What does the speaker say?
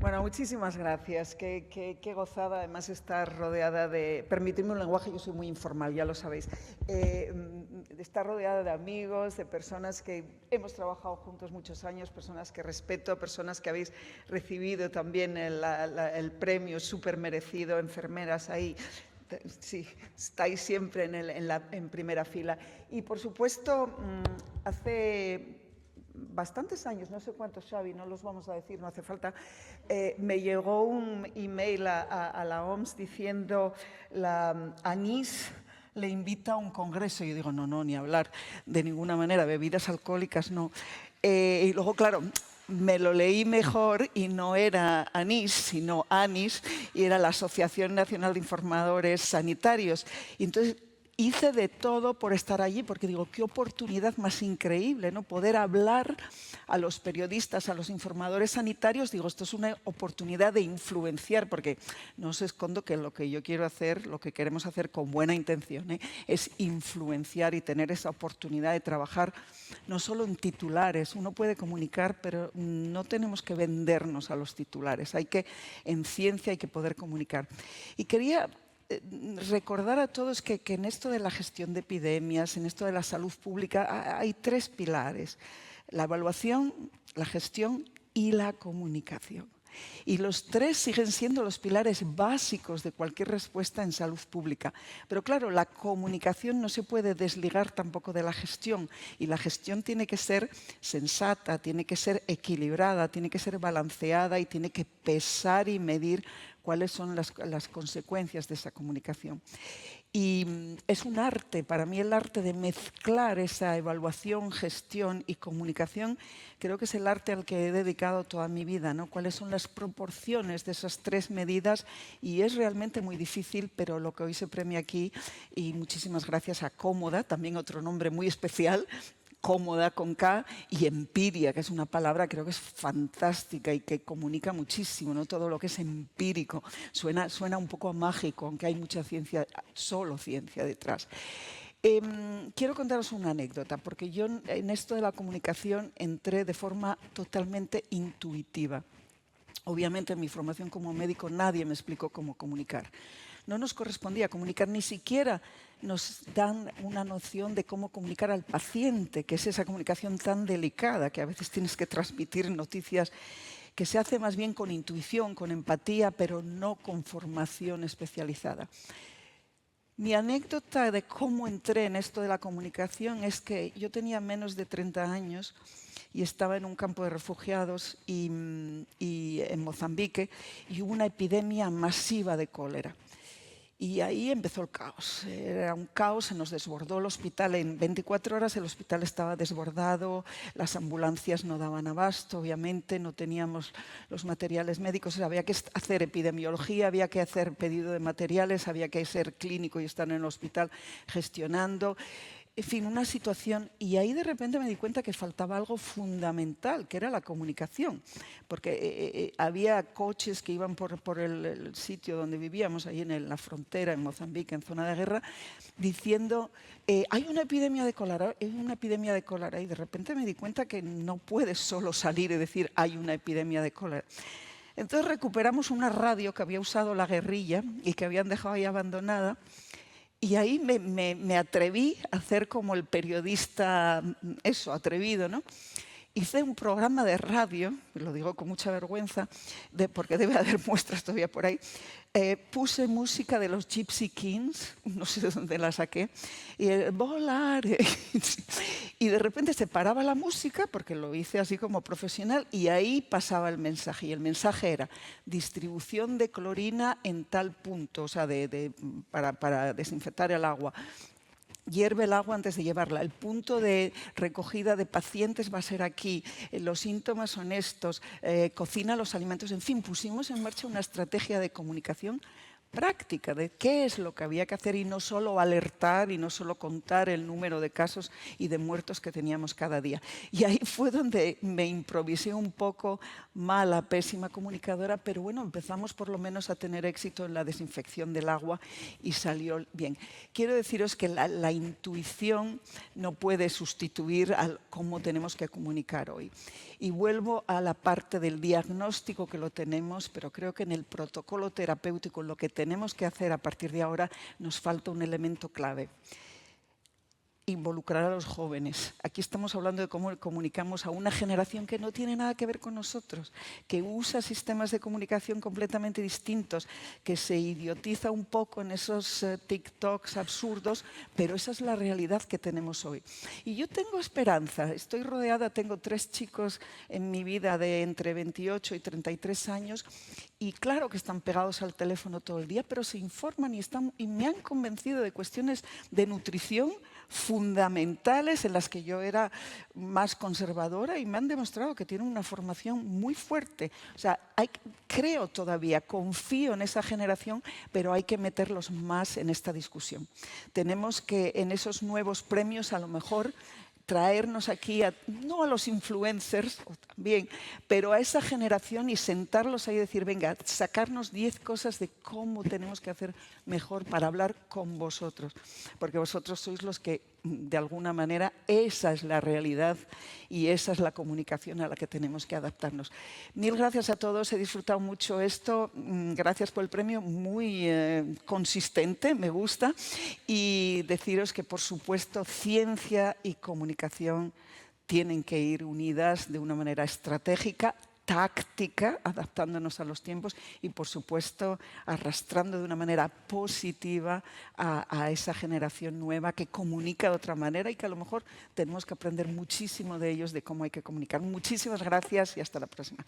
Bueno, muchísimas gracias. Qué gozada además estar rodeada de... Permitidme un lenguaje, yo soy muy informal, ya lo sabéis. De estar rodeada de amigos, de personas que hemos trabajado juntos muchos años, personas que respeto, personas que habéis recibido también el premio súper merecido, enfermeras ahí. Sí, estáis siempre en primera fila. Y por supuesto, hace bastantes años, no sé cuántos, Xavi, no los vamos a decir, no hace falta, me llegó un email a la OMS diciendo la ANIS le invita a un congreso. Y yo digo, no, ni hablar, de ninguna manera, bebidas alcohólicas no. Y luego, claro, me lo leí mejor y no era ANIS, sino ANIS, y era la Asociación Nacional de Informadores Sanitarios. Y entonces hice de todo por estar allí, porque digo, qué oportunidad más increíble, ¿no? Poder hablar a los periodistas, a los informadores sanitarios. Digo, esto es una oportunidad de influenciar, porque no os escondo que lo que yo quiero hacer, lo que queremos hacer con buena intención, es influenciar y tener esa oportunidad de trabajar no solo en titulares. Uno puede comunicar, pero no tenemos que vendernos a los titulares. En ciencia hay que poder comunicar. Y quería recordar a todos que en esto de la gestión de epidemias, en esto de la salud pública, hay tres pilares: la evaluación, la gestión y la comunicación. Y los tres siguen siendo los pilares básicos de cualquier respuesta en salud pública. Pero claro, la comunicación no se puede desligar tampoco de la gestión, y la gestión tiene que ser sensata, tiene que ser equilibrada, tiene que ser balanceada y tiene que pesar y medir cuáles son las consecuencias de esa comunicación. Y es un arte, para mí el arte de mezclar esa evaluación, gestión y comunicación, creo que es el arte al que he dedicado toda mi vida, ¿no? Cuáles son las proporciones de esas tres medidas, y es realmente muy difícil, pero lo que hoy se premia aquí, y muchísimas gracias a Cómoda, también otro nombre muy especial, Cómoda con K, y empiria, que es una palabra creo que es fantástica y que comunica muchísimo, ¿no? Todo lo que es empírico suena un poco a mágico, aunque hay mucha ciencia, solo ciencia detrás. Quiero contaros una anécdota, porque yo en esto de la comunicación entré de forma totalmente intuitiva. Obviamente en mi formación como médico nadie me explicó cómo comunicar. No nos correspondía comunicar, ni siquiera nos dan una noción de cómo comunicar al paciente, que es esa comunicación tan delicada, que a veces tienes que transmitir noticias, que se hace más bien con intuición, con empatía, pero no con formación especializada. Mi anécdota de cómo entré en esto de la comunicación es que yo tenía menos de 30 años y estaba en un campo de refugiados y en Mozambique, y hubo una epidemia masiva de cólera. Y ahí empezó el caos. Era un caos, se nos desbordó el hospital. En 24 horas el hospital estaba desbordado, las ambulancias no daban abasto, obviamente, no teníamos los materiales médicos. Había que hacer epidemiología, había que hacer pedido de materiales, había que ser clínico y estar en el hospital gestionando. En fin, una situación, y ahí de repente me di cuenta que faltaba algo fundamental, que era la comunicación, porque había coches que iban por el sitio donde vivíamos, ahí en la frontera, en Mozambique, en zona de guerra, diciendo, hay una epidemia de cólera, y de repente me di cuenta que no puedes solo salir y decir, hay una epidemia de cólera. Entonces recuperamos una radio que había usado la guerrilla y que habían dejado ahí abandonada. Y ahí me atreví a hacer como el periodista, atrevido, ¿no? Hice un programa de radio, lo digo con mucha vergüenza, porque debe haber muestras todavía por ahí. Puse música de los Gypsy Kings, no sé de dónde la saqué, y volar. Y de repente se paraba la música, porque lo hice así como profesional, y ahí pasaba el mensaje. Y el mensaje era distribución de clorina en tal punto, o sea, para desinfectar el agua. Hierve el agua antes de llevarla. El punto de recogida de pacientes va a ser aquí. Los síntomas son estos. Cocina los alimentos. En fin, pusimos en marcha una estrategia de comunicación práctica de qué es lo que había que hacer y no solo alertar y no solo contar el número de casos y de muertos que teníamos cada día. Y ahí fue donde me improvisé un poco, mala, pésima comunicadora, pero bueno, empezamos por lo menos a tener éxito en la desinfección del agua y salió bien. Quiero deciros que la intuición no puede sustituir a cómo tenemos que comunicar hoy. Y vuelvo a la parte del diagnóstico, que lo tenemos, pero creo que en el protocolo terapéutico, lo que tenemos que hacer a partir de ahora, nos falta un elemento clave: involucrar a los jóvenes. Aquí estamos hablando de cómo comunicamos a una generación que no tiene nada que ver con nosotros, que usa sistemas de comunicación completamente distintos, que se idiotiza un poco en esos TikToks absurdos, pero esa es la realidad que tenemos hoy. Y yo tengo esperanza, estoy rodeada, tengo 3 chicos en mi vida de entre 28 y 33 años, y claro que están pegados al teléfono todo el día, pero se informan y me han convencido de cuestiones de nutrición fundamentales en las que yo era más conservadora, y me han demostrado que tienen una formación muy fuerte. O sea, creo todavía, confío en esa generación, pero hay que meterlos más en esta discusión. Tenemos que, en esos nuevos premios, a lo mejor traernos aquí, no a los influencers, o también, pero a esa generación y sentarlos ahí y decir, venga, sacarnos 10 cosas de cómo tenemos que hacer mejor para hablar con vosotros. Porque vosotros sois los que, de alguna manera, esa es la realidad y esa es la comunicación a la que tenemos que adaptarnos. Mil gracias a todos, he disfrutado mucho esto. Gracias por el premio, muy consistente, me gusta. Y deciros que, por supuesto, ciencia y comunicación tienen que ir unidas de una manera estratégica, táctica, adaptándonos a los tiempos y, por supuesto, arrastrando de una manera positiva a esa generación nueva que comunica de otra manera y que a lo mejor tenemos que aprender muchísimo de ellos, de cómo hay que comunicar. Muchísimas gracias y hasta la próxima.